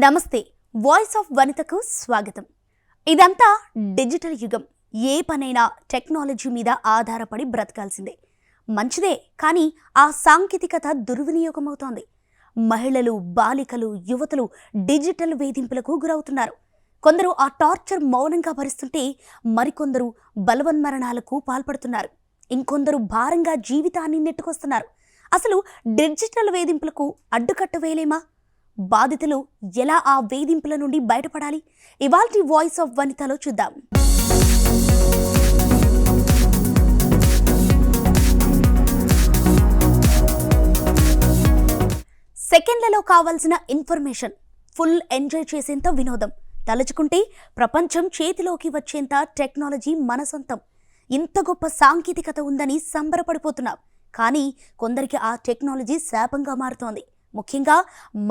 నమస్తే. Voice of వనితకు స్వాగతం. ఇదంతా డిజిటల్ యుగం. ఏ పనైనా టెక్నాలజీ మీద ఆధారపడి బ్రతకాల్సిందే. మంచిదే, కానీ ఆ సాంకేతికత దుర్వినియోగం అవుతోంది. మహిళలు, బాలికలు, యువతులు డిజిటల్ వేధింపులకు గురవుతున్నారు. కొందరు ఆ టార్చర్ మౌనంగా భరిస్తుంటే మరికొందరు బలవన్మరణాలకు పాల్పడుతున్నారు. ఇంకొందరు భారంగా జీవితాన్ని నెట్టుకొస్తున్నారు. అసలు డిజిటల్ వేధింపులకు అడ్డుకట్ట వేయలేమా? బాధితులు ఎలా ఆ వేధింపుల నుండి బయటపడాలి? ఇవాల్టి వాయిస్ ఆఫ్ వనితలో చూద్దాం. సెకండ్లలో కావాల్సిన ఇన్ఫర్మేషన్, ఫుల్ ఎంజాయ్ చేసేంత వినోదం, తలుచుకుంటే ప్రపంచం చేతిలోకి వచ్చేంత టెక్నాలజీ మన సొంతం. ఇంత గొప్ప సాంకేతికత ఉందని సంబరపడిపోతున్నాం. కానీ కొందరికి ఆ టెక్నాలజీ శాపంగా మారుతోంది. ముఖ్యంగా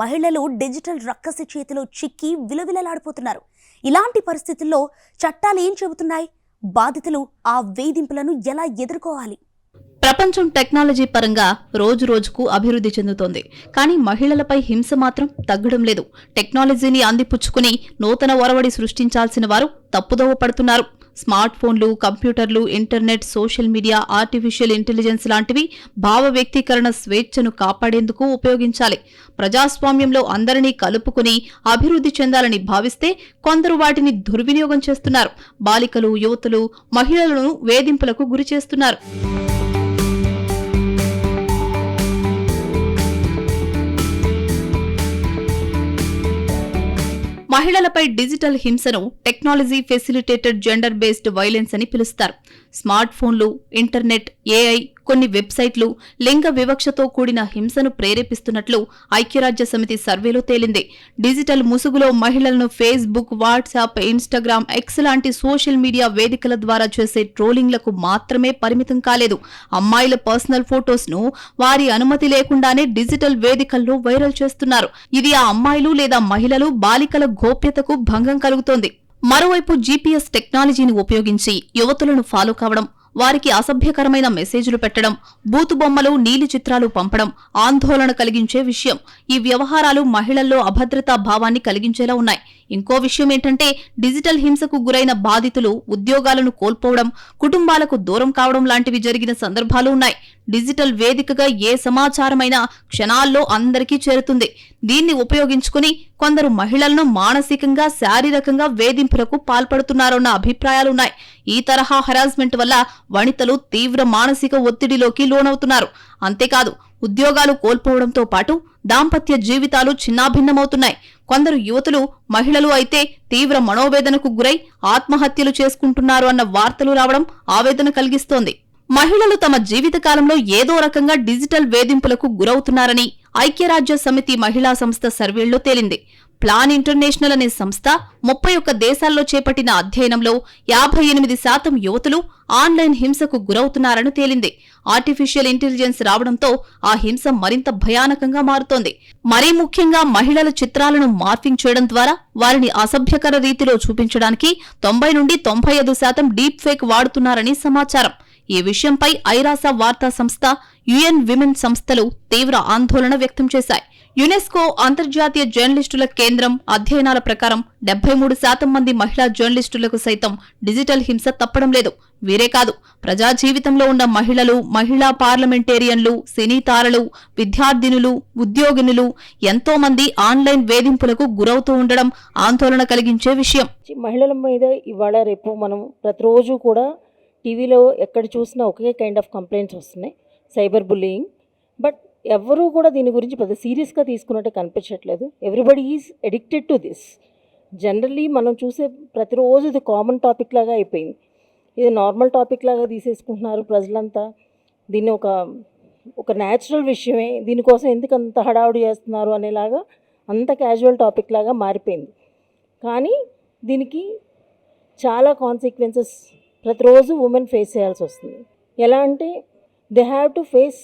మహిళలు డిజిటల్ రక్కసి చేతిలో చిక్కి విలవిలలాడిపోతున్నారు. ఇలాంటి పరిస్థితుల్లో చట్టాలు ఏం చెబుతున్నాయి? బాధితులు ఆ వేధింపులను ఎలా ఎదుర్కోవాలి? ప్రపంచం టెక్నాలజీ పరంగా రోజు రోజుకు అభివృద్ధి చెందుతోంది. కానీ మహిళలపై హింస మాత్రం తగ్గడం లేదు. టెక్నాలజీని అందిపుచ్చుకుని నూతన ఒరవడి సృష్టించాల్సిన వారు తప్పుదోవ పడుతున్నారు. స్మార్ట్ ఫోన్లు, కంప్యూటర్లు, internet, social media, artificial intelligence లాంటివి భావ వ్యక్తీకరణ స్వేచ్ఛను కాపాడేందుకు ఉపయోగించాలి. ప్రజాస్వామ్యంలో అందరినీ కలుపుకుని అభివృద్ధి చెందాలని భావిస్తే కొందరు వాటిని దుర్వినియోగం చేస్తున్నారు. బాలికలు, యువతులు, మహిళలను వేధింపులకు గురి చేస్తున్నారు. మహిళలపై డిజిటల్ హింసను technology facilitated gender based violence అని పిలుస్తారు. స్మార్ట్ ఫోన్లు, ఇంటర్నెట్, ఏఐ, కొన్ని వెబ్సైట్లు లింగ వివక్షతో కూడిన హింసను ప్రేరేపిస్తున్నట్లు ఐక్యరాజ్య సమితి సర్వేలో తేలింది. డిజిటల్ ముసుగులో మహిళలను ఫేస్బుక్, వాట్సాప్, ఇన్స్టాగ్రామ్, ఎక్స్ లాంటి సోషల్ మీడియా వేదికల ద్వారా చేసే ట్రోలింగ్లకు మాత్రమే పరిమితం కాలేదు. అమ్మాయిల పర్సనల్ ఫోటోస్ ను వారి అనుమతి లేకుండానే డిజిటల్ వేదికల్లో వైరల్ చేస్తున్నారు. ఇది ఆ అమ్మాయిలు లేదా మహిళలు, బాలికల గోప్యతకు భంగం కలుగుతోంది. మరోవైపు జీపీఎస్ టెక్నాలజీని ఉపయోగించి యువతులను ఫాలో కావడం, వారికి అసభ్యకరమైన మెసేజ్లు పెట్టడం, బూతు బొమ్మలు, నీలి చిత్రాలు పంపడం ఆందోళన కలిగించే విషయం. ఈ వ్యవహారాలు మహిళల్లో అభద్రతా భావాన్ని కలిగించేలా ఉన్నాయి. ఇంకో విషయం ఏంటంటే, డిజిటల్ హింసకు గురైన బాధితులు ఉద్యోగాలను కోల్పోవడం, కుటుంబాలకు దూరం కావడం లాంటివి జరిగిన సందర్భాలు ఉన్నాయి. డిజిటల్ వేదికగా ఏ సమాచారమైనా క్షణాల్లో అందరికీ చేరుతుంది. దీన్ని ఉపయోగించుకుని కొందరు మహిళలను మానసికంగా, శారీరకంగా వేధింపులకు పాల్పడుతున్నారన్న అభిప్రాయాలున్నాయి. ఈ తరహా హెరాస్మెంట్ వల్ల వనితలు తీవ్ర మానసిక ఒత్తిడిలోకి లోనవుతున్నారు. అంతేకాదు, ఉద్యోగాలు కోల్పోవడంతో పాటు దాంపత్య జీవితాలు చిన్నాభిన్నమవుతున్నాయి. కొందరు యువతులు, మహిళలు అయితే తీవ్ర మనోవేదనకు గురై ఆత్మహత్యలు చేసుకుంటున్నారు అన్న వార్తలు రావడం ఆవేదన కలిగిస్తోంది. మహిళలు తమ జీవితకాలంలో ఏదో రకంగా డిజిటల్ వేధింపులకు గురవుతున్నారని ఐక్యరాజ్య సమితి మహిళా సంస్థ సర్వేల్లో తేలింది. ప్లాన్ ఇంటర్నేషనల్ అనే సంస్థ 31 దేశాల్లో చేపట్టిన అధ్యయనంలో 58% యువతులు ఆన్లైన్ హింసకు గురవుతున్నారని తేలింది. ఆర్టిఫిషియల్ ఇంటెలిజెన్స్ రావడంతో ఆ హింస మరింత భయానకంగా మారుతోంది. మరీ ముఖ్యంగా మహిళల చిత్రాలను మార్ఫింగ్ చేయడం ద్వారా వారిని అసభ్యకర రీతిలో చూపించడానికి 90 నుండి 95% డీప్ ఫేక్ వాడుతున్నారని సమాచారం. ఈ విషయంపై ఐరాస వార్తా సంస్థ, యుఎన్ విమెన్ సంస్థలు తీవ్ర ఆందోళన వ్యక్తం చేశాయి. యునెస్కో అంతర్జాతీయ జర్నలిస్టుల కేంద్రం అధ్యయనాల ప్రకారం 73% మంది మహిళా జర్నలిస్టులకు సైతం డిజిటల్ హింస తప్పడం లేదు. వీరే కాదు, ప్రజా జీవితంలో ఉన్న మహిళలు, మహిళా పార్లమెంటేరియన్లు, సినీ తారలు, విద్యార్థినులు, ఉద్యోగినులు ఎంతో మంది ఆన్లైన్ వేధింపులకు గురవుతూ ఉండడం ఆందోళన కలిగించే విషయం. మహిళల మీద ఇవాళ రేపు మనం ప్రతిరోజు కూడా టీవీలో ఎక్కడ చూసినా ఒకే కైండ్ ఆఫ్ కంప్లైంట్స్ వస్తున్నాయి, సైబర్ బుల్లియింగ్. బట్ ఎవరూ కూడా దీని గురించి పెద్ద సీరియస్గా తీసుకున్నట్టు కనిపించట్లేదు. Everybody is addicted to this. Generally మనం చూసే ప్రతిరోజు ఇది కామన్ టాపిక్ లాగా అయిపోయింది. ఇది నార్మల్ టాపిక్ లాగా తీసేసుకుంటున్నారు ప్రజలంతా. దీన్ని ఒక న్యాచురల్ విషయమే, దీనికోసం ఎందుకు అంత హడావుడి చేస్తున్నారు అనేలాగా అంత క్యాజువల్ టాపిక్ లాగా మారిపోయింది. కానీ దీనికి చాలా కాన్సిక్వెన్సెస్ ప్రతిరోజు ఉమెన్ ఫేస్ చేయాల్సి వస్తుంది. ఎలా అంటే they have to face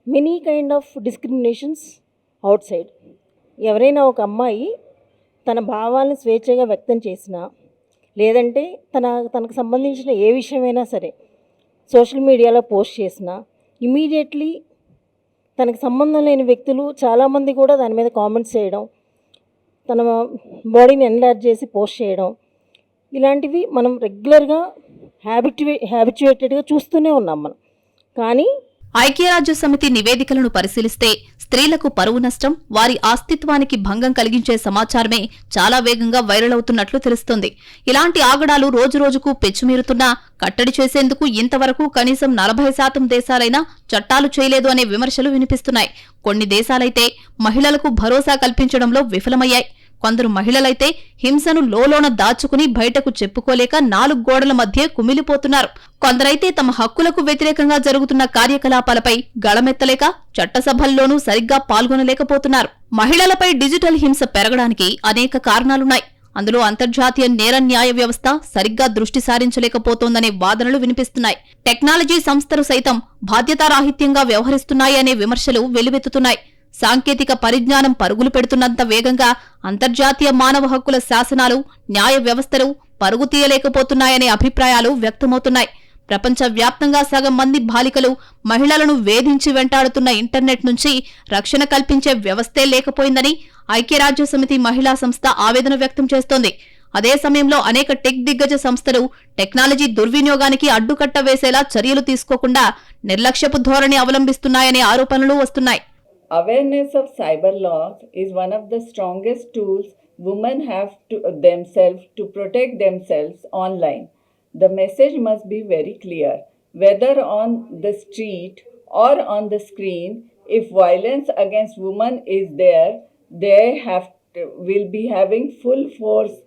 many kind of discriminations out side. ఎవరైనా ఒక అమ్మాయి తన భావాలను స్వేచ్ఛగా వ్యక్తం చేసినా, లేదంటే తనకు సంబంధించిన ఏ విషయమైనా సరే సోషల్ మీడియాలో పోస్ట్ చేసినా, ఇమీడియట్లీ తనకు సంబంధం లేని వ్యక్తులు చాలామంది కూడా దాని మీద కామెంట్స్ చేయడం, తన బాడీని ఎన్లార్జ్ చేసి పోస్ట్ చేయడం, ఇలాంటివి మనం రెగ్యులర్గా హ్యాబిచుయేటెడ్గా చూస్తూనే ఉన్నాం మనం. కానీ ఐక్యరాజ్య సమితి నివేదికలను పరిశీలిస్తే స్త్రీలకు పరువు నష్టం, వారి అస్తిత్వానికి భంగం కలిగించే సమాచారమే చాలా వేగంగా వైరల్ అవుతున్నట్లు తెలుస్తోంది. ఇలాంటి ఆగడాలు రోజురోజుకు పెచ్చుమీరుతున్నా కట్టడి చేసేందుకు ఇంతవరకు కనీసం 40% దేశాలైనా చట్టాలు చేయలేదు అనే విమర్శలు వినిపిస్తున్నాయి. కొన్ని దేశాలైతే మహిళలకు భరోసా కల్పించడంలో విఫలమయ్యాయి. కొందరు మహిళలైతే హింసను లోలోన దాచుకుని బయటకు చెప్పుకోలేక 4 గోడల మధ్య కుమిలిపోతున్నారు. కొందరైతే తమ హక్కులకు వ్యతిరేకంగా జరుగుతున్న కార్యకలాపాలపై గళమెత్తలేక చట్టసభల్లోనూ సరిగ్గా పాల్గొనలేకపోతున్నారు. మహిళలపై డిజిటల్ హింస పెరగడానికి అనేక కారణాలున్నాయి. అందులో అంతర్జాతీయ నేర న్యాయ వ్యవస్థ సరిగ్గా దృష్టి సారించలేకపోతోందనే వాదనలు వినిపిస్తున్నాయి. టెక్నాలజీ సంస్థలు సైతం బాధ్యతారాహిత్యంగా వ్యవహరిస్తున్నాయి అనే విమర్శలు వెల్లువెత్తుతున్నాయి. సాంకేతిక పరిజ్ఞానం పరుగులు పెడుతున్నంత వేగంగా అంతర్జాతీయ మానవ హక్కుల శాసనాలు, న్యాయ వ్యవస్థలు పరుగు తీయలేకపోతున్నాయనే అభిప్రాయాలు వ్యక్తమవుతున్నాయి. ప్రపంచవ్యాప్తంగా సగం మంది బాలికలు మహిళలను వేధించి వెంటాడుతున్న ఇంటర్నెట్ నుంచి రక్షణ కల్పించే వ్యవస్థే లేకపోయిందని ఐక్యరాజ్యసమితి మహిళా సంస్థ ఆవేదన వ్యక్తం చేస్తోంది. అదే సమయంలో అనేక టెక్ దిగ్గజ సంస్థలు టెక్నాలజీ దుర్వినియోగానికి అడ్డుకట్ట వేసేలా చర్యలు తీసుకోకుండా నిర్లక్ష్యపు ధోరణి అవలంబిస్తున్నాయనే ఆరోపణలు వస్తున్నాయి. Awareness of cyber laws is one of the strongest tools women have to themselves to protect themselves online. The message must be very clear, whether on the street or on the screen. If violence against women is there, they will be having full force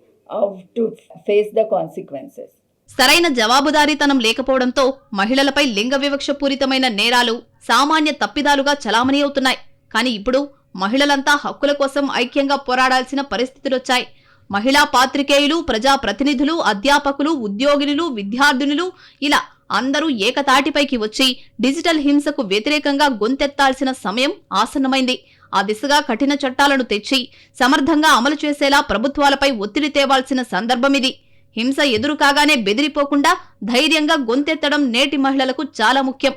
to face the consequences. సరైన జవాబుదారీతనం లేకపోవడంతో మహిళలపై లింగ వివక్ష పూరితమైన నేరాలు సామాన్య తప్పిదాలుగా చలామణి అవుతున్నాయి. కానీ ఇప్పుడు మహిళలంతా హక్కుల కోసం ఐక్యంగా పోరాడాల్సిన పరిస్థితులొచ్చాయి. మహిళా పాత్రికేయులు, ప్రజాప్రతినిధులు, అధ్యాపకులు, ఉద్యోగినులు, విద్యార్థినులు ఇలా అందరూ ఏకతాటిపైకి వచ్చి డిజిటల్ హింసకు వ్యతిరేకంగా గొంతెత్తాల్సిన సమయం ఆసన్నమైంది. ఆ దిశగా కఠిన చట్టాలను తెచ్చి సమర్థంగా అమలు చేసేలా ప్రభుత్వాలపై ఒత్తిడి తేవాల్సిన సందర్భమిది. హింస ఎదురు కాగానే బెదిరిపోకుండా ధైర్యంగా గొంతెత్తడం నేటి మహిళలకు చాలా ముఖ్యం.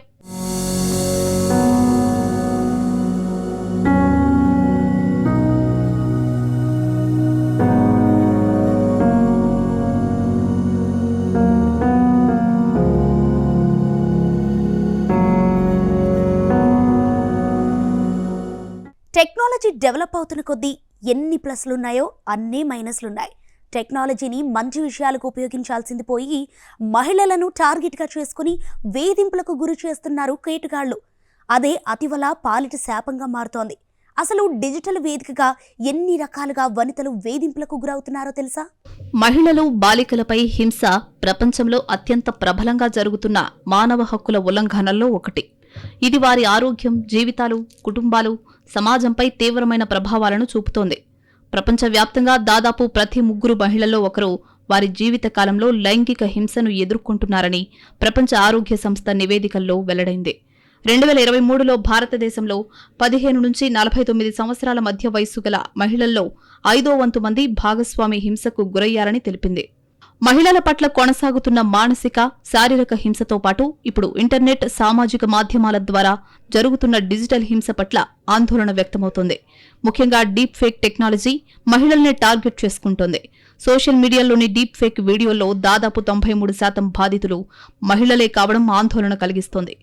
టెక్నాలజీ డెవలప్ అవుతున్న కొద్దీ ఎన్ని ప్లస్లున్నాయో అన్నీ మైనస్లున్నాయి. టెక్నాలజీని మంచి విషయాలకు ఉపయోగించాల్సింది పోయి మహిళలను టార్గెట్గా చేసుకుని వేధింపులకు గురి చేస్తున్నారు కేటుగాళ్లు. అదే అతివల పాలిట శాపంగా మారుతోంది. అసలు డిజిటల్ వేదికగా ఎన్ని రకాలుగా వనితలు వేధింపులకు గురవుతున్నారో తెలుసా? మహిళలు, బాలికలపై హింస ప్రపంచంలో అత్యంత ప్రబలంగా జరుగుతున్న మానవ హక్కుల ఉల్లంఘనల్లో ఒకటి. ఇది వారి ఆరోగ్యం, జీవితాలు, కుటుంబాలు, సమాజంపై తీవ్రమైన ప్రభావాలను చూపుతోంది. ప్రపంచవ్యాప్తంగా దాదాపు ప్రతి 3 మహిళల్లో ఒకరు వారి జీవితకాలంలో లైంగిక హింసను ఎదుర్కొంటున్నారని ప్రపంచ ఆరోగ్య సంస్థ నివేదికల్లో వెల్లడైంది. 2023లో భారతదేశంలో 15 నుంచి 49 సంవత్సరాల మధ్య వయస్సు గల మహిళల్లో 5వ వంతు మంది భాగస్వామి హింసకు గురయ్యారని తెలిపింది. మహిళల పట్ల కొనసాగుతున్న మానసిక, శారీరక హింసతో పాటు ఇప్పుడు ఇంటర్నెట్, సామాజిక మాధ్యమాల ద్వారా జరుగుతున్న డిజిటల్ హింస పట్ల ఆందోళన వ్యక్తమవుతోంది. ముఖ్యంగా డీప్ ఫేక్ టెక్నాలజీ మహిళల్ని టార్గెట్ చేసుకుంటోంది. సోషల్ మీడియాలోని డీప్ ఫేక్ వీడియోల్లో దాదాపు 93% బాధితులు మహిళలే కావడం ఆందోళన కలిగిస్తోంది.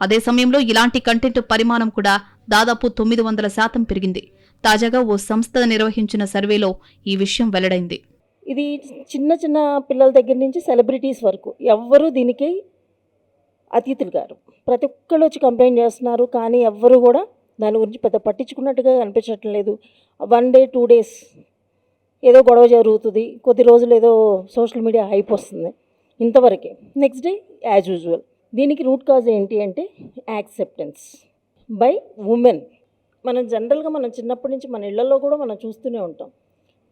అదే సమయంలో ఇలాంటి కంటెంట్ పరిమాణం కూడా దాదాపు 900% పెరిగింది. తాజాగా ఓ సంస్థ నిర్వహించిన సర్వేలో ఈ విషయం వెల్లడైంది. ఇది చిన్న చిన్న పిల్లల దగ్గర నుంచి సెలబ్రిటీస్ వరకు ఎవ్వరూ దీనికి అతిథులు గారు. ప్రతి ఒక్కళ్ళు వచ్చి కంప్లైంట్ చేస్తున్నారు, కానీ ఎవ్వరూ కూడా దాని గురించి పెద్ద పట్టించుకున్నట్టుగా అనిపించటం లేదు. 1 day 2 days ఏదో గొడవ జరుగుతుంది, కొద్ది రోజులు ఏదో సోషల్ మీడియా హైప్ వస్తుంది, ఇంతవరకే. Next day as usual. దీనికి రూట్ కాజ్ ఏంటి అంటే యాక్సెప్టెన్స్ బై ఉమెన్. మనం జనరల్గా మనం చిన్నప్పటి నుంచి మన ఇళ్లలో కూడా మనం చూస్తూనే ఉంటాం.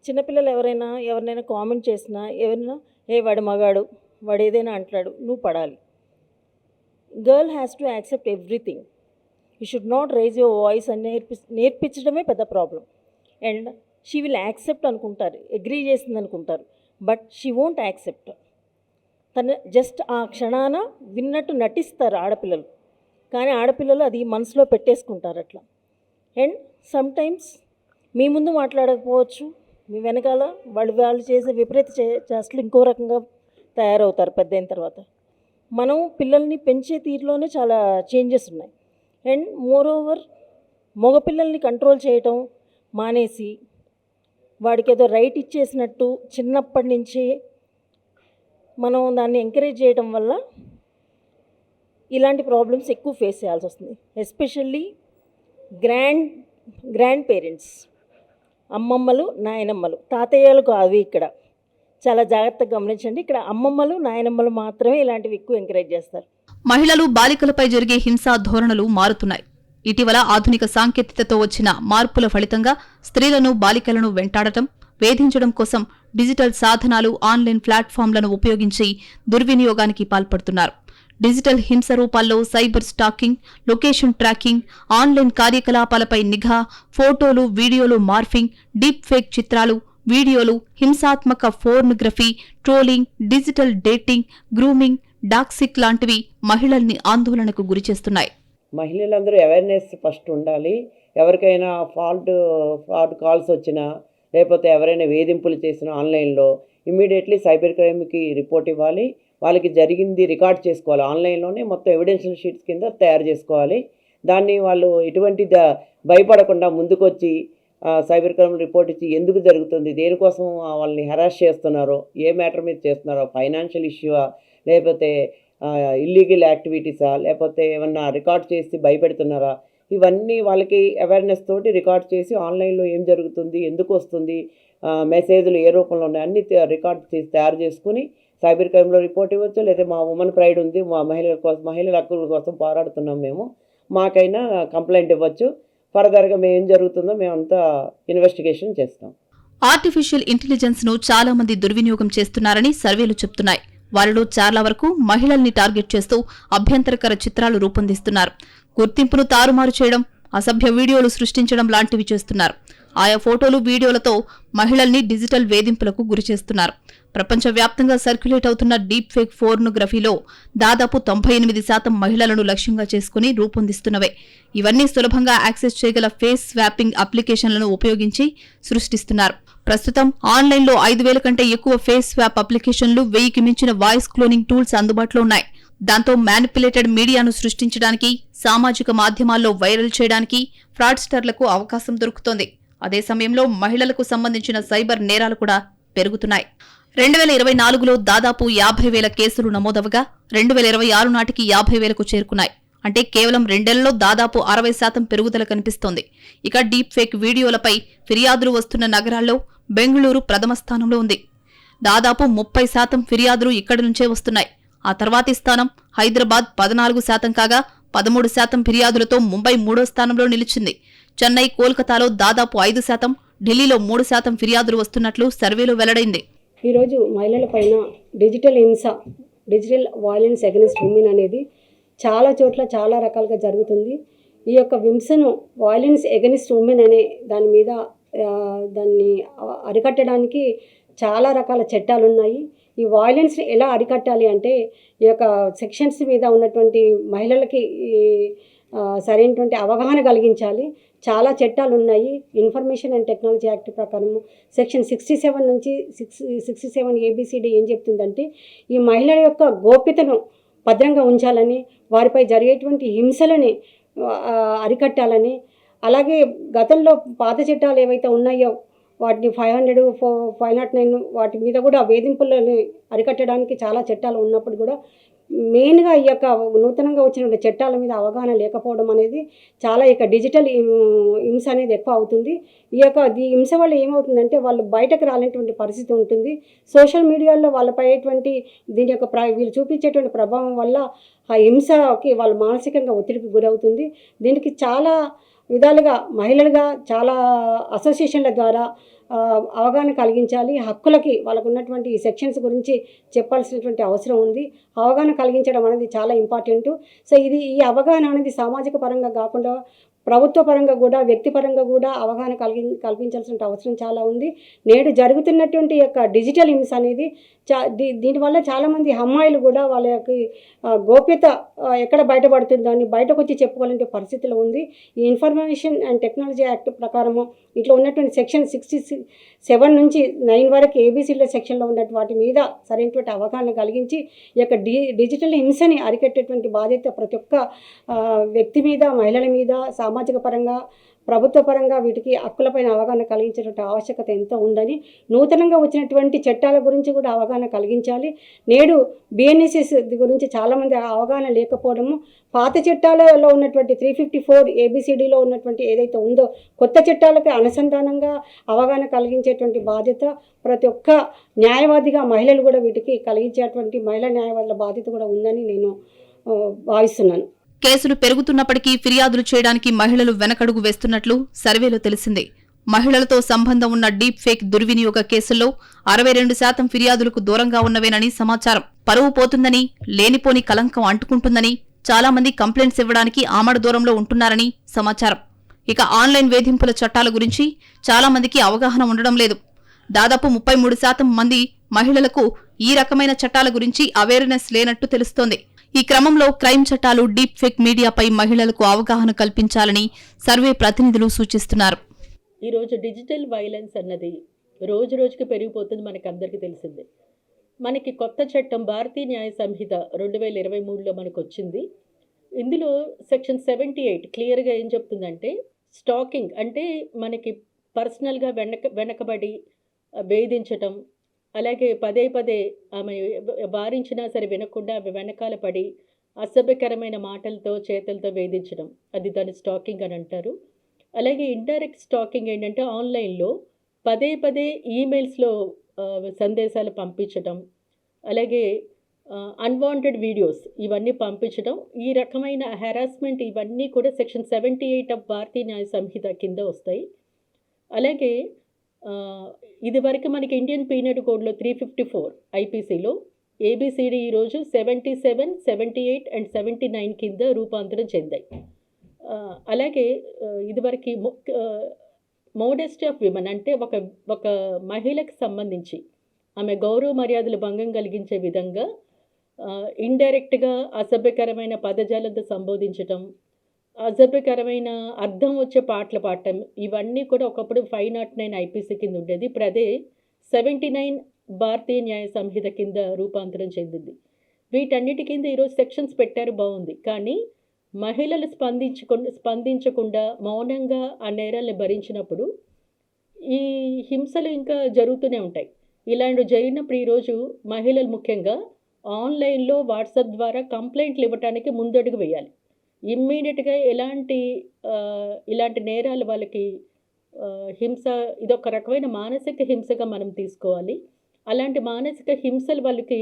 చిన్నపిల్లలు ఎవరినైనా కామెంట్ చేసినా, ఎవరైనా వాడు మగాడు, వాడు ఏదైనా అంటాడు, నువ్వు పడాలి. Girl has to accept everything. You should not rise your voice అని నేర్పించడమే పెద్ద problem. And she will accept అనుకుంటారు, అగ్రీ చేసింది అనుకుంటారు, బట్ షీ వోంట్ యాక్సెప్ట్. తను జస్ట్ ఆ క్షణాన విన్నట్టు నటిస్తారు ఆడపిల్లలు, కానీ ఆడపిల్లలు అది మనసులో పెట్టేసుకుంటారు అట్లా. అండ్ సమ్టైమ్స్ మీ ముందు మాట్లాడకపోవచ్చు, మీ వెనకాల వాళ్ళు చేసే విపరీత చేష్టలు ఇంకో రకంగా తయారవుతారు పెద్ద అయిన తర్వాత. మనం పిల్లల్ని పెంచే తీరులోనే చాలా చేంజెస్ ఉన్నాయి. అండ్ మోర్ ఓవర్ మగపిల్లల్ని కంట్రోల్ చేయటం మానేసి వాడికి ఏదో రైట్ ఇచ్చేసినట్టు చిన్నప్పటి నుంచి మనం దాన్ని ఎంకరేజ్ చేయడం వల్ల ఇలాంటి ప్రాబ్లమ్స్ ఎక్కువ ఫేస్ చేయాల్సి వస్తుంది. ఎస్పెషల్లీ గ్రాండ్ పేరెంట్స్, అమ్మమ్మలు, నాయనమ్మలు, తాతయ్యలు కాదు. ఇక్కడ చాలా జాగ్రత్తగా గమనించండి. ఇక్కడ అమ్మమ్మలు, నాయనమ్మలు మాత్రమే ఇలాంటివి ఎక్కువ ఎంకరేజ్ చేస్తారు. మహిళలు బాలికలపై జరిగే హింసా ధోరణులు మారుతున్నాయి. ఇటీవల ఆధునిక సాంకేతికతతో వచ్చిన మార్పుల ఫలితంగా స్త్రీలను, బాలికలను వెంటాడటం, వేధించడం కోసం డిజిటల్ సాధనాలు, ఆన్లైన్ ప్లాట్ఫామ్లను ఉపయోగించి దుర్వినియోగానికి పాల్పడుతున్నారు. డిజిటల్ హింస రూపాల్లో cyber stacking, location tracking, online కార్యకలాపాలపై నిఘా, ఫోటోలు, వీడియోలు మార్ఫింగ్, డీప్ ఫేక్ చిత్రాలు, వీడియోలు, హింసాత్మక pornography, trolling, digital dating, grooming, toxic లాంటివి మహిళల్ని ఆందోళనకు గురిచేస్తున్నాయి. మహిళలందరూ అవేర్నెస్ ఫస్ట్ ఉండాలి. ఎవరికైనా ఫ్రాడ్ కాల్స్ వచ్చినా, లేకపోతే ఎవరైనా వేధింపులు చేసినా ఆన్లైన్లో ఇమ్మీడియట్లీ సైబర్ క్రైమ్కి రిపోర్ట్ ఇవ్వాలి. వాళ్ళకి జరిగింది రికార్డ్ చేసుకోవాలి. ఆన్లైన్లోనే మొత్తం ఎవిడెన్షియల్ షీట్స్ కింద తయారు చేసుకోవాలి. దాన్ని వాళ్ళు ఎటువంటి భయపడకుండా ముందుకొచ్చి సైబర్ క్రైమ్ రిపోర్ట్ ఇచ్చి ఎందుకు జరుగుతుంది, దేనికోసం వాళ్ళని హెరాస్ చేస్తున్నారో, ఏ మ్యాటర్ మీద చేస్తున్నారో, ఫైనాన్షియల్ ఇష్యూవా, లేకపోతే ఇల్లీగల్ యాక్టివిటీసా, లేకపోతే ఏమన్నా రికార్డ్ చేసి భయపెడుతున్నారా, ఇవన్నీ వాళ్ళకి అవేర్నెస్ తోటి రికార్డ్ చేసి ఆన్లైన్లో ఏం జరుగుతుంది, ఎందుకు వస్తుంది, మెసేజ్లు ఏ రూపంలో ఉన్నాయి అన్నీ రికార్డ్ చేసి తయారు చేసుకుని సైబర్ క్రైమ్లో రిపోర్ట్ ఇవ్వచ్చు. లేదా మా ఉమెన్ ప్రైడ్ ఉంది, మా మహిళల హక్కుల కోసం పోరాడుతున్నాం, మాకైనా కంప్లైంట్ ఇవ్వచ్చు. ఫర్దర్గా మేము ఏం జరుగుతుందో మేమంతా ఇన్వెస్టిగేషన్ చేస్తాం. ఆర్టిఫిషియల్ ఇంటెలిజెన్స్ ను చాలా మంది దుర్వినియోగం చేస్తున్నారని సర్వేలు చెప్తున్నాయి. వారిలో చాలా వరకు మహిళల్ని టార్గెట్ చేస్తూ అభ్యంతరకర చిత్రాలు రూపొందిస్తున్నారు. గుర్తింపును తారుమారు చేయడం, అసభ్య వీడియోలు సృష్టించడం లాంటివి చేస్తున్నారు. ఆయా ఫోటోలు, వీడియోలతో మహిళల్ని డిజిటల్ వేధింపులకు గురిచేస్తున్నారు. ప్రపంచవ్యాప్తంగా సర్క్యులేట్ అవుతున్న డీప్ ఫేక్ ఫోర్నోగ్రఫీలో దాదాపు 98% మహిళలను లక్ష్యంగా చేసుకుని రూపొందిస్తున్నవే. ఇవన్నీ సులభంగా యాక్సెస్ చేయగల ఫేస్ స్వాపింగ్ అప్లికేషన్లను ఉపయోగించి సృష్టిస్తున్నారు. ప్రస్తుతం ఆన్లైన్లో 5,000 కంటే ఎక్కువ ఫేస్ స్వాప్ అప్లికేషన్లు, 1000కి మించిన వాయిస్ క్లోనింగ్ టూల్స్ అందుబాటులో ఉన్నాయి. దాంతో మ్యానిపులేటెడ్ మీడియాను సృష్టించడానికి, సామాజిక మాధ్యమాల్లో వైరల్ చేయడానికి ఫ్రాడ్స్టర్లకు అవకాశం దొరుకుతోంది. అదే సమయంలో మహిళలకు సంబంధించిన సైబర్ నేరాలు కూడా పెరుగుతున్నాయి. 2024లో దాదాపు 50,000 కేసులు నమోదవగా 2026 నాటికి 50,000కు చేరుకున్నాయి. అంటే కేవలం 2 ఏళ్లలో దాదాపు 60% పెరుగుదల కనిపిస్తోంది. ఇక డీప్ ఫేక్ వీడియోలపై ఫిర్యాదులు వస్తున్న నగరాల్లో బెంగళూరు ప్రథమ స్థానంలో ఉంది. దాదాపు 30% ఫిర్యాదులు ఇక్కడి నుంచే వస్తున్నాయి. ఆ తర్వాతి స్థానం హైదరాబాద్ 14% కాగా 13% ఫిర్యాదులతో ముంబై 3వ స్థానంలో నిలిచింది. చెన్నై, కోల్కతాలో దాదాపు 5%, ఢిల్లీలో 3% ఫిర్యాదులు వస్తున్నట్లు సర్వేలో వెల్లడైంది. ఈరోజు మహిళల పైన డిజిటల్ హింస, డిజిటల్ వైలెన్స్ అగెనిస్ట్ ఉమెన్ అనేది చాలా చోట్ల చాలా రకాలుగా జరుగుతుంది. ఈ యొక్క హింసను, వైలెన్స్ అగెనిస్ట్ ఉమెన్ అనే దాని మీద దాన్ని అరికట్టడానికి చాలా రకాల చట్టాలు ఉన్నాయి. ఈ వైలెన్స్ని ఎలా అరికట్టాలి అంటే ఈ యొక్క సెక్షన్స్ మీద ఉన్నటువంటి మహిళలకి సరైనటువంటి అవగాహన కలిగించాలి. చాలా చట్టాలు ఉన్నాయి. ఇన్ఫర్మేషన్ అండ్ టెక్నాలజీ యాక్ట్ ప్రకారం సెక్షన్ 67 నుంచి 67 ABCD ఏం చెప్తుందంటే ఈ మహిళల యొక్క గోప్యతను భద్రంగా ఉంచాలని, వారిపై జరిగేటువంటి హింసలని అరికట్టాలని, అలాగే గతంలో పాత చట్టాలు ఏవైతే ఉన్నాయో వాటిని 500, 509 వాటి మీద కూడా వేధింపులను అరికట్టడానికి చాలా చట్టాలు ఉన్నప్పుడు కూడా మెయిన్గా ఈ యొక్క నూతనంగా వచ్చిన చట్టాల మీద అవగాహన లేకపోవడం అనేది చాలా ఇక డిజిటల్ హింస అనేది ఎక్కువ అవుతుంది. ఈ హింస వల్ల ఏమవుతుందంటే వాళ్ళు బయటకు రాలేటువంటి పరిస్థితి ఉంటుంది. సోషల్ మీడియాలో వాళ్ళపై దీని యొక్క వీళ్ళు చూపించేటువంటి ప్రభావం వల్ల ఆ హింసకి వాళ్ళు మానసికంగా ఒత్తిడికి గురవుతుంది. దీనికి చాలా విధాలుగా మహిళలుగా చాలా అసోసియేషన్ల ద్వారా అవగాహన కలిగించాలి. హక్కులకి వాళ్ళకు ఉన్నటువంటి ఈ సెక్షన్స్ గురించి చెప్పాల్సినటువంటి అవసరం ఉంది. అవగాహన కలిగించడం అనేది చాలా ఇంపార్టెంట్. సో ఈ అవగాహన అనేది సామాజిక పరంగా కాకుండా ప్రభుత్వ పరంగా కూడా వ్యక్తిపరంగా కూడా అవగాహన కల్పించాల్సిన అవసరం చాలా ఉంది. నేడు జరుగుతున్నటువంటి యొక్క డిజిటల్ హింస అనేది దీనివల్ల చాలామంది అమ్మాయిలు కూడా వాళ్ళ యొక్క గోప్యత ఎక్కడ బయటపడుతుందో అని బయటకు వచ్చి చెప్పుకోవాలంటే పరిస్థితిలో ఉంది. ఈ ఇన్ఫర్మేషన్ అండ్ టెక్నాలజీ యాక్ట్ ప్రకారము ఇట్లా ఉన్నటువంటి సెక్షన్ 67 నుంచి 9 వరకు ఏబీసీల సెక్షన్లో ఉన్నటువంటి వాటి మీద సరైనటువంటి అవగాహన కలిగించి ఈ యొక్క డిజిటల్ హింసని అరికట్టేటువంటి బాధ్యత ప్రతి ఒక్క వ్యక్తి మీద, మహిళల మీద, సామాజిక పరంగా, ప్రభుత్వ పరంగా వీటికి హక్కులపైన అవగాహన కలిగించేటువంటి ఆవశ్యకత ఎంతో ఉందని, నూతనంగా వచ్చినటువంటి చట్టాల గురించి కూడా అవగాహన కలిగించాలి. నేడు బిఎన్ఎస్ఎస్ గురించి చాలామంది అవగాహన లేకపోవడము, పాత చట్టాలలో ఉన్నటువంటి 354 ఏబిసిడిలో ఉన్నటువంటి ఏదైతే ఉందో కొత్త చట్టాలకి అనుసంధానంగా అవగాహన కలిగించేటువంటి బాధ్యత ప్రతి ఒక్క న్యాయవాదిగా మహిళలు కూడా వీటికి కలిగించేటువంటి మహిళా న్యాయవాదుల బాధ్యత కూడా ఉందని నేను భావిస్తున్నాను. కేసులు పెరుగుతున్నప్పటికీ ఫిర్యాదులు చేయడానికి మహిళలు వెనకడుగు వేస్తున్నట్లు సర్వేలో తెలిసింది. మహిళలతో సంబంధం ఉన్న డీప్ ఫేక్ దుర్వినియోగ కేసుల్లో 62% ఫిర్యాదులకు దూరంగా ఉన్నవేనని సమాచారం. పరువు పోతుందని, లేనిపోని కలంకం అంటుకుంటుందని చాలా మంది కంప్లైంట్స్ ఇవ్వడానికి ఆమడ దూరంలో ఉంటున్నారని సమాచారం. ఇక ఆన్లైన్ వేధింపుల చట్టాల గురించి చాలా మందికి అవగాహన ఉండడం లేదు. దాదాపు 33% మంది మహిళలకు ఈ రకమైన చట్టాల గురించి అవేర్నెస్ లేనట్టు తెలుస్తోంది. ఈ క్రమంలో క్రైమ్ చట్టాలు, డీప్ ఫేక్ మీడియాపై మహిళలకు అవగాహన కల్పించాలని సర్వే ప్రతినిధులు సూచిస్తున్నారు. ఈరోజు డిజిటల్ వైలెన్స్ అన్నది రోజు రోజుకి పెరిగిపోతుంది, మనకు అందరికీ తెలిసిందే. మనకి కొత్త చట్టం భారతీయ న్యాయ సంహిత 2023లో మనకు వచ్చింది. ఇందులో సెక్షన్ 78 క్లియర్గా ఏం చెప్తుందంటే, స్టాకింగ్ అంటే మనకి పర్సనల్గా వెనకబడి వేధించటం, అలాగే పదే పదే ఆమె వారించినా సరే వినకుండా ఆమె వెనకాల పడి అసభ్యకరమైన మాటలతో, చేతులతో వేధించడం, అది దాన్ని స్టాకింగ్ అని అంటారు. అలాగే ఇండైరెక్ట్ స్టాకింగ్ ఏంటంటే ఆన్లైన్లో పదే పదే ఈమెయిల్స్లో సందేశాలు పంపించడం, అలాగే అన్వాంటెడ్ వీడియోస్ ఇవన్నీ పంపించడం, ఈ రకమైన హెరాస్మెంట్ ఇవన్నీ కూడా సెక్షన్ 78 ఆఫ్ భారతీయ న్యాయ సంహిత కింద వస్తాయి. అలాగే ఇది వరకు మనకి ఇండియన్ పీనల్ కోడ్లో 354 ఐపీసీలో ఏబిసిడి ఈరోజు 77, 78 అండ్ 79 కింద రూపాంతరం చెందాయి. అలాగే ఇదివరకు మోడెస్టీ ఆఫ్ విమెన్ అంటే ఒక మహిళకు సంబంధించి ఆమె గౌరవ మర్యాదలు భంగం కలిగించే విధంగా ఇండైరెక్ట్గా అసభ్యకరమైన పదజాలంతో సంబోధించటం, అసభ్యకరమైన అర్థం వచ్చే పాటలు పాడటం, ఇవన్నీ కూడా ఒకప్పుడు 509 ఐపీసీ కింద ఉండేది. ఇప్పుడు అదే 79 భారతీయ న్యాయ సంహిత కింద రూపాంతరం చెందింది. వీటన్నిటి కింద ఈరోజు సెక్షన్స్ పెట్టారు, బాగుంది. కానీ మహిళలు స్పందించకుండా మౌనంగా ఆ నేరాలను భరించినప్పుడు ఈ హింసలు ఇంకా జరుగుతూనే ఉంటాయి. ఇలాంటివి జరిగినప్పుడు ఈరోజు మహిళలు ముఖ్యంగా ఆన్లైన్లో వాట్సాప్ ద్వారా కంప్లైంట్లు ఇవ్వడానికి ముందడుగు వేయాలి. ఇమ్మీడియట్గా ఇలాంటి నేరాలు వాళ్ళకి హింస, ఇదొక రకమైన మానసిక హింసగా మనం తీసుకోవాలి. అలాంటి మానసిక హింసలు వాళ్ళకి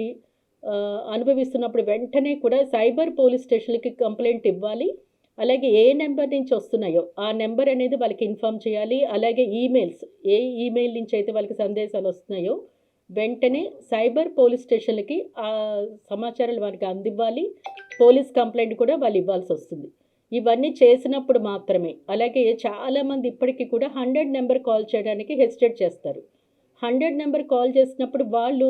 అనుభవిస్తున్నప్పుడు వెంటనే కూడా సైబర్ పోలీస్ స్టేషన్లకి కంప్లైంట్ ఇవ్వాలి. అలాగే ఏ నెంబర్ నుంచి వస్తున్నాయో ఆ నెంబర్ అనేది వాళ్ళకి ఇన్ఫామ్ చేయాలి. అలాగే ఈమెయిల్స్, ఏ ఈమెయిల్ నుంచి అయితే వాళ్ళకి సందేశాలు వస్తున్నాయో వెంటనే సైబర్ పోలీస్ స్టేషన్లకి ఆ సమాచారాలు వారికి అందివ్వాలి. పోలీస్ కంప్లైంట్ కూడా వాళ్ళు ఇవ్వాల్సి వస్తుంది. ఇవన్నీ చేసినప్పుడు మాత్రమే. అలాగే చాలామంది ఇప్పటికీ కూడా 100 నెంబర్ కాల్ చేయడానికి హెసిటేట్ చేస్తారు. 100 నెంబర్ కాల్ చేసినప్పుడు వాళ్ళు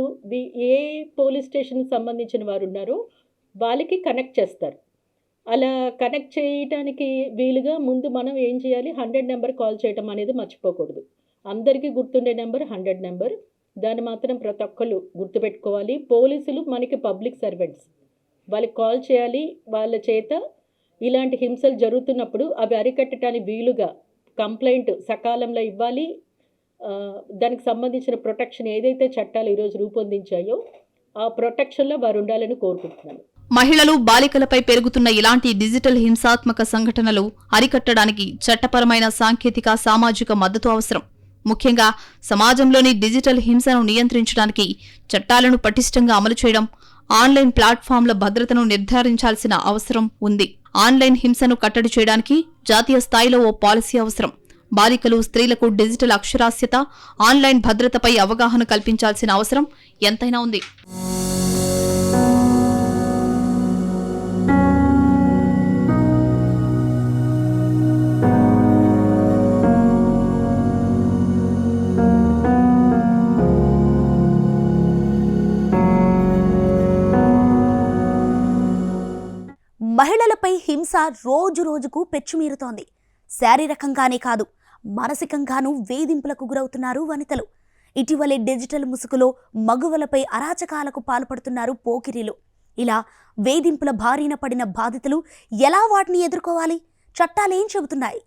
ఏ పోలీస్ స్టేషన్కి సంబంధించిన వారు ఉన్నారో వాళ్ళకి కనెక్ట్ చేస్తారు. అలా కనెక్ట్ చేయడానికి వీలుగా ముందు మనం ఏం చేయాలి, 100 నెంబర్ కాల్ చేయటం అనేది మర్చిపోకూడదు. అందరికీ గుర్తుండే నెంబర్ 100 నెంబర్. దాన్ని మాత్రం ప్రతి ఒక్కళ్ళు గుర్తుపెట్టుకోవాలి. పోలీసులు మనకి పబ్లిక్ సర్వెంట్స్, వాళ్ళకి కాల్ చేయాలి. వాళ్ళ చేత ఇలాంటి హింసలు జరుగుతున్నప్పుడు అవి అరికట్టడానికి వీలుగా కంప్లైంట్ సకాలంలో ఇవ్వాలి. దానికి సంబంధించిన ప్రొటెక్షన్ ఏదైతే చట్టాలు ఈరోజు రూపొందించాయో ఆ ప్రొటెక్షన్లో వారు ఉండాలని కోరుకుంటున్నాను. మహిళలు, బాలికలపై పెరుగుతున్న ఇలాంటి డిజిటల్ హింసాత్మక సంఘటనలు అరికట్టడానికి చట్టపరమైన, సాంకేతిక, సామాజిక మద్దతు అవసరం. ముఖ్యంగా సమాజంలోని డిజిటల్ హింసను నియంత్రించడానికి చట్టాలను పటిష్టంగా అమలు చేయడం, ఆన్లైన్ ప్లాట్ఫామ్ల భద్రతను నిర్ధారించాల్సిన అవసరం ఉంది. ఆన్లైన్ హింసను కట్టడి చేయడానికి జాతీయ స్థాయిలో ఓ పాలసీ అవసరం. బాలికలు, స్త్రీలకు డిజిటల్ అక్షరాస్యత, ఆన్లైన్ భద్రతపై అవగాహన కల్పించాల్సిన అవసరం ఎంతైనా ఉంది. మహిళలపై హింస రోజు రోజుకు పెచ్చుమీరుతోంది. శారీరకంగానే కాదు, మానసికంగానూ వేధింపులకు గురవుతున్నారు వనితలు. ఇటీవలే డిజిటల్ ముసుగులో మగువలపై అరాచకాలకు పాల్పడుతున్నారు పోకిరీలు. ఇలా వేధింపుల బారిన పడిన బాధితులు ఎలా వాటిని ఎదుర్కోవాలి? చట్టాలేం చెబుతున్నాయి?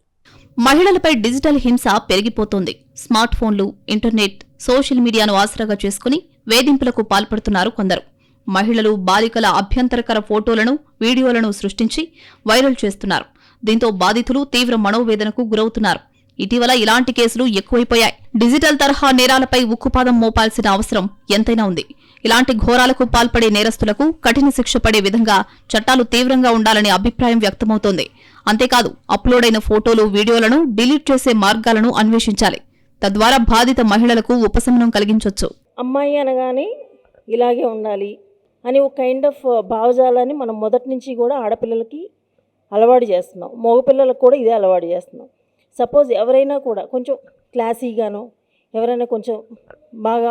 మహిళలపై డిజిటల్ హింస పెరిగిపోతోంది. స్మార్ట్ ఫోన్లు, ఇంటర్నెట్, సోషల్ మీడియాను ఆసరాగా చేసుకుని వేధింపులకు పాల్పడుతున్నారు కొందరు. మహిళలు, బాలికల అభ్యంతరకర ఫోటోలను, వీడియోలను సృష్టించి వైరల్ చేస్తున్నారు. దీంతో బాధితులు తీవ్ర మనోవేదనకు గురవుతున్నారు. ఇటీవల ఇలాంటి కేసులు ఎక్కువైపోయాయి. డిజిటల్ తరహా నేరాలపై ఉక్కుపాదం మోపాల్సిన అవసరం ఎంతైనా ఉంది. ఇలాంటి ఘోరాలకు పాల్పడే నేరస్తులకు కఠిన శిక్ష పడే విధంగా చట్టాలు తీవ్రంగా ఉండాలనే అభిప్రాయం వ్యక్తమవుతోంది. అంతేకాదు, అప్లోడ్ అయిన ఫోటోలు, వీడియోలను డిలీట్ చేసే మార్గాలను అన్వేషించాలి. తద్వారా బాధిత మహిళలకు ఉపశమనం కలిగించొచ్చు. అమ్మాయి అనగానే ఇలాగే ఉండాలి అని ఒక కైండ్ ఆఫ్ భావజాలాన్ని మనం మొదటి నుంచి కూడా ఆడపిల్లలకి అలవాటు చేస్తున్నాం. మగపిల్లలకు కూడా ఇదే అలవాటు చేస్తున్నాం. సపోజ్ ఎవరైనా కూడా కొంచెం క్లాసీగానో, ఎవరైనా కొంచెం బాగా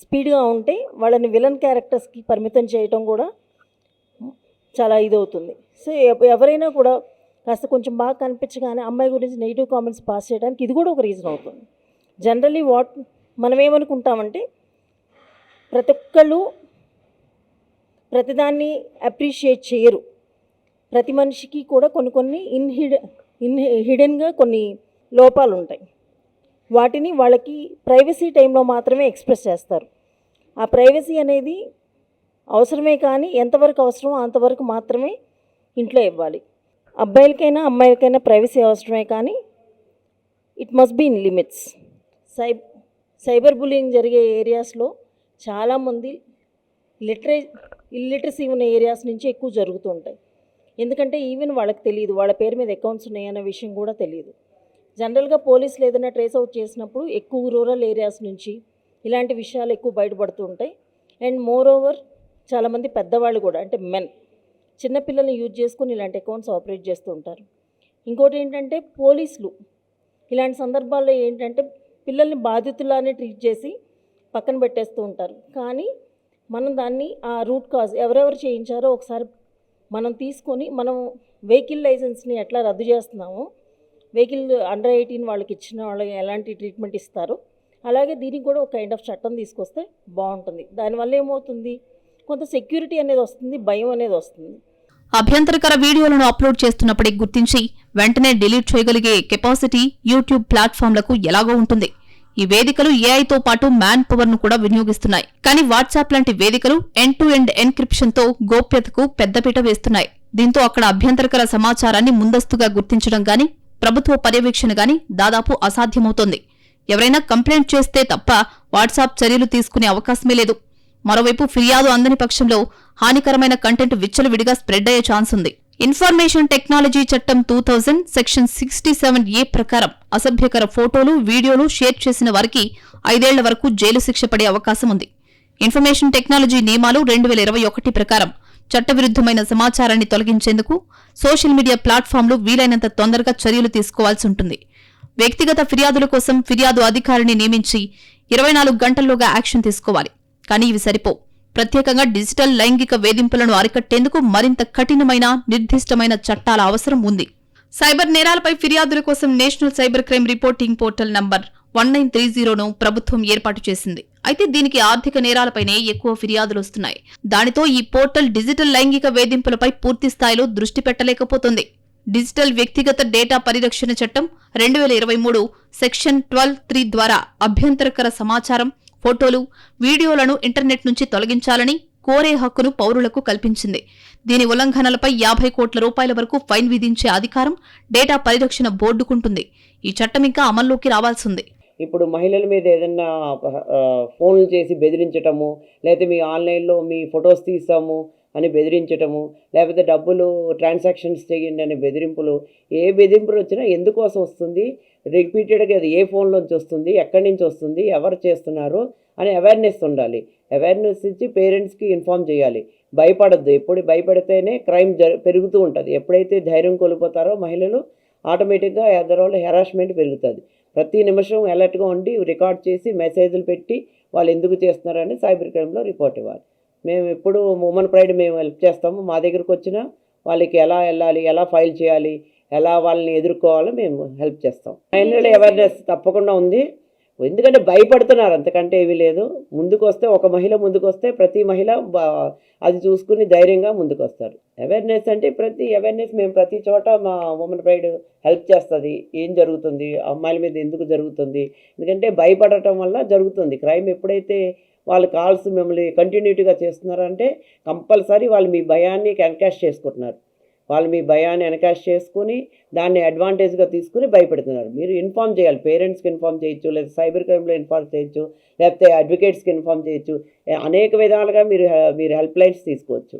స్పీడ్గా ఉంటే వాళ్ళని విలన్ క్యారెక్టర్స్కి పరిమితం చేయటం కూడా చాలా ఇదవుతుంది. సో ఎవరైనా కూడా కాస్త కొంచెం బాగా కనిపించగానే అమ్మాయి గురించి నెగిటివ్ కామెంట్స్ పాస్ చేయడానికి ఇది కూడా ఒక రీజన్ అవుతుంది. జనరలీ మనం ఏమనుకుంటామంటే ప్రతి ఒక్కళ్ళు ప్రతిదాన్ని అప్రిషియేట్ చేయరు. ప్రతి మనిషికి కూడా కొన్ని హిడెన్గా కొన్ని లోపాలు ఉంటాయి. వాటిని వాళ్ళకి ప్రైవసీ టైంలో మాత్రమే ఎక్స్ప్రెస్ చేస్తారు. ఆ ప్రైవసీ అనేది అవసరమే, కానీ ఎంతవరకు అవసరమో అంతవరకు మాత్రమే ఇంట్లో ఇవ్వాలి. అబ్బాయిలకైనా అమ్మాయిలకైనా ప్రైవసీ అవసరమే, కానీ it must be in limits. Cyber bullying జరిగే ఏరియాస్లో చాలామంది ఇల్లిటరసీ ఉన్న ఏరియాస్ నుంచి ఎక్కువ జరుగుతూ ఉంటాయి. ఎందుకంటే ఈవెన్ వాళ్ళకి తెలియదు, వాళ్ళ పేరు మీద అకౌంట్స్ ఉన్నాయన్న విషయం కూడా తెలియదు. జనరల్గా పోలీసులు ఏదైనా ట్రేస్ అవుట్ చేసినప్పుడు ఎక్కువ రూరల్ ఏరియాస్ నుంచి ఇలాంటి విషయాలు ఎక్కువ బయటపడుతూ ఉంటాయి. అండ్ మోర్ ఓవర్ చాలామంది పెద్దవాళ్ళు కూడా, అంటే మెన్, చిన్నపిల్లల్ని యూజ్ చేసుకుని ఇలాంటి అకౌంట్స్ ఆపరేట్ చేస్తూ ఉంటారు. ఇంకోటి ఏంటంటే పోలీసులు ఇలాంటి సందర్భాల్లో ఏంటంటే పిల్లల్ని బాధితులానే ట్రీట్ చేసి పక్కన పెట్టేస్తూ ఉంటారు. కానీ మనం దాన్ని ఆ రూట్ కాజ్ ఎవరెవరు చేయించారో ఒకసారి మనం తీసుకొని మనం వెహికల్ లైసెన్స్ని ఎట్లా రద్దు చేస్తున్నామో, వెహికల్ అండర్ 18 వాళ్ళకి ఇచ్చిన వాళ్ళకి ఎలాంటి ట్రీట్మెంట్ ఇస్తారో అలాగే దీనికి కూడా ఒక కైండ్ ఆఫ్ చట్టం తీసుకొస్తే బాగుంటుంది. దానివల్ల ఏమవుతుంది, కొంత సెక్యూరిటీ అనేది వస్తుంది, భయం అనేది వస్తుంది. అభ్యంతరకర వీడియోలను అప్లోడ్ చేస్తున్నప్పటికీ గుర్తించి వెంటనే డిలీట్ చేయగలిగే కెపాసిటీ యూట్యూబ్ ప్లాట్ఫామ్లకు ఎలాగో ఉంటుంది. ఈ వేదికలు ఏఐతో పాటు మ్యాన్ పవర్ ను కూడా వినియోగిస్తున్నాయి. కానీ వాట్సాప్ లాంటి వేదికలు ఎండ్ టు ఎండ్ ఎన్క్రిప్షన్తో గోప్యతకు పెద్దపీట వేస్తున్నాయి. దీంతో అక్కడ అభ్యంతరకర సమాచారాన్ని ముందస్తుగా గుర్తించడం గాని, ప్రభుత్వ పర్యవేక్షణ గాని దాదాపు అసాధ్యమవుతోంది. ఎవరైనా కంప్లైంట్ చేస్తే తప్ప వాట్సాప్ చర్యలు తీసుకునే అవకాశమే లేదు. మరోవైపు ఫిర్యాదు అందని పక్షంలో హానికరమైన కంటెంట్ విచ్చలవిడిగా స్ప్రెడ్ అయ్యే ఛాన్స్ ఉంది. ఇన్ఫర్మేషన్ టెక్నాలజీ చట్టం 2000 సెక్షన్ 67A ప్రకారం అసభ్యకర ఫోటోలు, వీడియోలు షేర్ చేసిన వారికి 5 ఏళ్ల వరకు జైలు శిక్ష పడే అవకాశం ఉంది. ఇన్ఫర్మేషన్ టెక్నాలజీ నియమాలు 2021 ప్రకారం చట్టవిరుద్ధమైన సమాచారాన్ని తొలగించేందుకు సోషల్ మీడియా ప్లాట్ఫామ్లు వీలైనంత తొందరగా చర్యలు తీసుకోవాల్సి ఉంటుంది. వ్యక్తిగత ఫిర్యాదుల కోసం ఫిర్యాదు అధికారిని నియమించి 24 గంటల్లోగా యాక్షన్ తీసుకోవాలి. కానీ ఇవి సరిపోవు. ప్రత్యేకంగా డిజిటల్ లైంగిక వేధింపులను అరికట్టేందుకు మరింత కఠినమైన, నిర్దిష్టమైన చట్టాల అవసరం ఉంది. సైబర్ నేరాలపై ఫిర్యాదుల కోసం national cyber crime reporting portal number 1930ను ప్రభుత్వం ఏర్పాటు చేసింది. అయితే దీనికి ఆర్థిక నేరాలపైనే ఎక్కువ ఫిర్యాదులు వస్తున్నాయి. దానితో ఈ పోర్టల్ డిజిటల్ లైంగిక వేధింపులపై పూర్తి స్థాయిలో దృష్టి పెట్టలేకపోతుంది. డిజిటల్ వ్యక్తిగత డేటా పరిరక్షణ చట్టం 2023 సెక్షన్ 12(3) ద్వారా అభ్యంతరకర సమాచారం, ఫోటోలు, వీడియోలను ఇంటర్నెట్ నుంచి తొలగించాలని కోరే హక్కును పౌరులకు కల్పించింది. దీని ఉల్లంఘనలపై 50 కోట్ల రూపాయల వరకు ఫైన్ విధించే అధికారం డేటా పరిరక్షణ బోర్డుకుంటుంది. ఈ చట్టం ఇంకా అమల్లోకి రావాల్సింది. ఇప్పుడు మహిళల మీద ఏదన్నా ఫోన్లు చేసి బెదిరించటము, లేకపోతే మీ ఆన్లైన్లో మీ ఫొటోస్ తీస్తాము అని బెదిరించటము, లేకపోతే డబ్బులు ట్రాన్సాక్షన్స్ చేయండి అనే బెదిరింపులు, ఏ బెదిరింపులు వచ్చినా ఎందుకోసం వస్తుంది, రిపీటెడ్గా అది ఏ ఫోన్లోంచి వస్తుంది, ఎక్కడి నుంచి వస్తుంది, ఎవరు చేస్తున్నారు అని అవేర్నెస్ ఉండాలి. అవేర్నెస్ ఇచ్చి పేరెంట్స్కి ఇన్ఫామ్ చేయాలి. భయపడద్దు. ఎప్పుడు భయపడితేనే క్రైమ్ పెరుగుతూ ఉంటుంది. ఎప్పుడైతే ధైర్యం కోల్పోతారో మహిళలు ఆటోమేటిక్గా ఎదరోళ్ళ హెరాస్మెంట్ పెరుగుతుంది. ప్రతి నిమిషం అలర్ట్గా ఉండి రికార్డ్ చేసి మెసేజ్లు పెట్టి వాళ్ళు ఎందుకు చేస్తున్నారని సైబర్ క్రైమ్లో రిపోర్ట్ ఇవ్వాలి. మేము ఎప్పుడు ఉమెన్ ప్రైడ్ మేము హెల్ప్ చేస్తాము. మా దగ్గరకు వచ్చిన వాళ్ళకి ఎలా వెళ్ళాలి, ఎలా ఫైల్ చేయాలి, ఎలా వాళ్ళని ఎదుర్కోవాలో మేము హెల్ప్ చేస్తాం. మహిళల అవేర్నెస్ తప్పకుండా ఉంది, ఎందుకంటే భయపడుతున్నారు, అంతకంటే ఏమీ లేదు. ముందుకు వస్తే, ఒక మహిళ ముందుకు వస్తే ప్రతి మహిళ అది చూసుకుని ధైర్యంగా ముందుకు వస్తారు. అవేర్నెస్ అంటే మేము ప్రతి చోట మా ఉమెన్ ప్రైడ్ హెల్ప్ చేస్తుంది. ఏం జరుగుతుంది, అమ్మాయిల మీద ఎందుకు జరుగుతుంది, ఎందుకంటే భయపడటం వల్ల జరుగుతుంది క్రైమ్. ఎప్పుడైతే వాళ్ళ కాల్స్ మిమ్మల్ని కంటిన్యూటీగా చేస్తున్నారంటే కంపల్సరీ వాళ్ళు మీ భయాన్ని ఎన్కాష్ చేసుకుంటున్నారు. వాళ్ళు మీ భయాన్ని ఎన్కాష్ చేసుకుని దాన్ని అడ్వాంటేజ్గా తీసుకుని భయపెడుతున్నారు. మీరు ఇన్ఫామ్ చేయాలి, పేరెంట్స్కి ఇన్ఫామ్ చేయొచ్చు, లేదా సైబర్ క్రైమ్లో ఇన్ఫామ్ చేయొచ్చు, లేకపోతే అడ్వకేట్స్కి ఇన్ఫామ్ చేయొచ్చు. అనేక విధాలుగా మీరు హెల్ప్ లైన్స్ తీసుకోవచ్చు.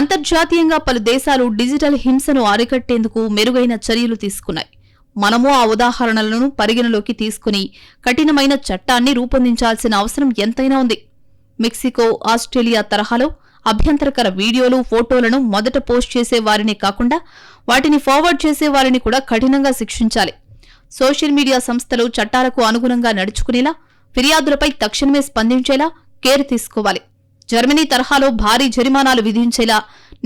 అంతర్జాతీయంగా పలు దేశాలు డిజిటల్ హింసను అరికట్టేందుకు మెరుగైన చర్యలు తీసుకున్నాయి. మనము ఆ ఉదాహరణలను పరిగణలోకి తీసుకుని కఠినమైన చట్టాన్ని రూపొందించాల్సిన అవసరం ఎంతైనా ఉంది. మెక్సికో, ఆస్ట్రేలియా తరహాలో అభ్యంతరకర వీడియోలు, ఫోటోలను మొదట పోస్ట్ చేసే వారినే కాకుండా వాటిని ఫార్వర్డ్ చేసే వారిని కూడా కఠినంగా శిక్షించాలి. సోషల్ మీడియా సంస్థలు చట్టాలకు అనుగుణంగా నడుచుకునేలా, ఫిర్యాదులపై తక్షణమే స్పందించేలా కేర్ తీసుకోవాలి. జర్మనీ తరహాలో భారీ జరిమానాలు విధించేలా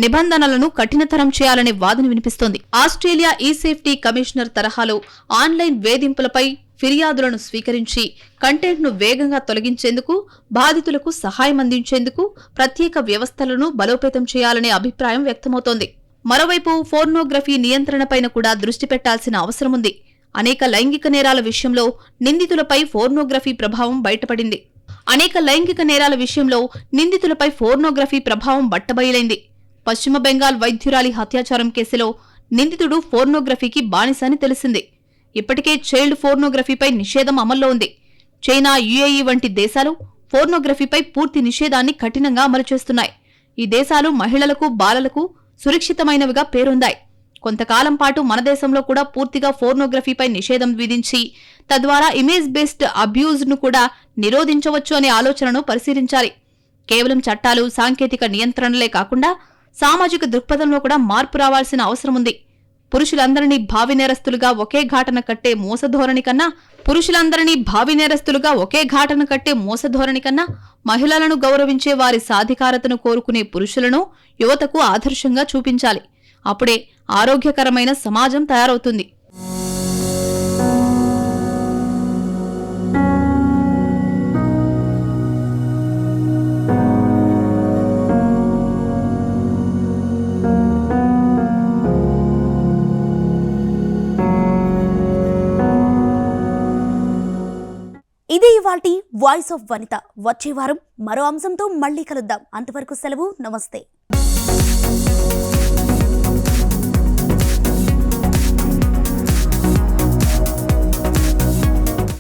నిబంధనలను కఠినతరం చేయాలనే వాదన వినిపిస్తోంది. ఆస్ట్రేలియా ఈ సేఫ్టీ కమిషనర్ తరహాలో ఆన్లైన్ వేధింపులపై ఫిర్యాదులను స్వీకరించి కంటెంట్ను వేగంగా తొలగించేందుకు, బాధితులకు సహాయం అందించేందుకు ప్రత్యేక వ్యవస్థలను బలోపేతం చేయాలనే అభిప్రాయం వ్యక్తమవుతోంది. మరోవైపు పోర్నోగ్రఫీ నియంత్రణపైన కూడా దృష్టి పెట్టాల్సిన అవసరముంది. అనేక లైంగిక నేరాల విషయంలో నిందితులపై పోర్నోగ్రఫీ ప్రభావం బయటపడింది. బట్టబయలైంది. పశ్చిమ బెంగాల్ వైద్యురాలి హత్యాచారం కేసులో నిందితుడు పోర్నోగ్రఫీకి బానిస అని తెలిసింది. ఇప్పటికే చైల్డ్ పోర్నోగ్రఫీపై నిషేధం అమల్లో ఉంది. చైనా, యుఏఈ వంటి దేశాలు పోర్నోగ్రఫీపై పూర్తి నిషేధాన్ని కఠినంగా అమలు చేస్తున్నాయి. ఈ దేశాలు మహిళలకు, బాలలకు సురక్షితమైనవిగా పేరొందాయి. కొంతకాలం పాటు మన దేశంలో కూడా పూర్తిగా పోర్నోగ్రఫీపై నిషేధం విధించి తద్వారా ఇమేజ్ బేస్డ్ అబ్యూజ్ ను కూడా నిరోధించవచ్చు అనే ఆలోచనను పరిశీలించాలి. కేవలం చట్టాలు, సాంకేతిక నియంత్రణలే కాకుండా సామాజిక దృక్పథంలో కూడా మార్పు రావాల్సిన అవసరముంది. పురుషులందరినీ భావి నేరస్తులుగా ఒకే ఘాటన కట్టే మోసధోరణి కన్నా మహిళలను గౌరవించే వారి సాధికారతను కోరుకునే పురుషులను యువతకు ఆదర్శంగా చూపించాలి. అప్పుడే ఆరోగ్యకరమైన సమాజం తయారవుతుంది. ఇదే ఇవాల్టి వాయిస్ ఆఫ్ వనిత. వచ్చే వారం మరో అంశంతో మళ్ళీ కలుద్దాం. అంతవరకు సెలవు. నమస్తే.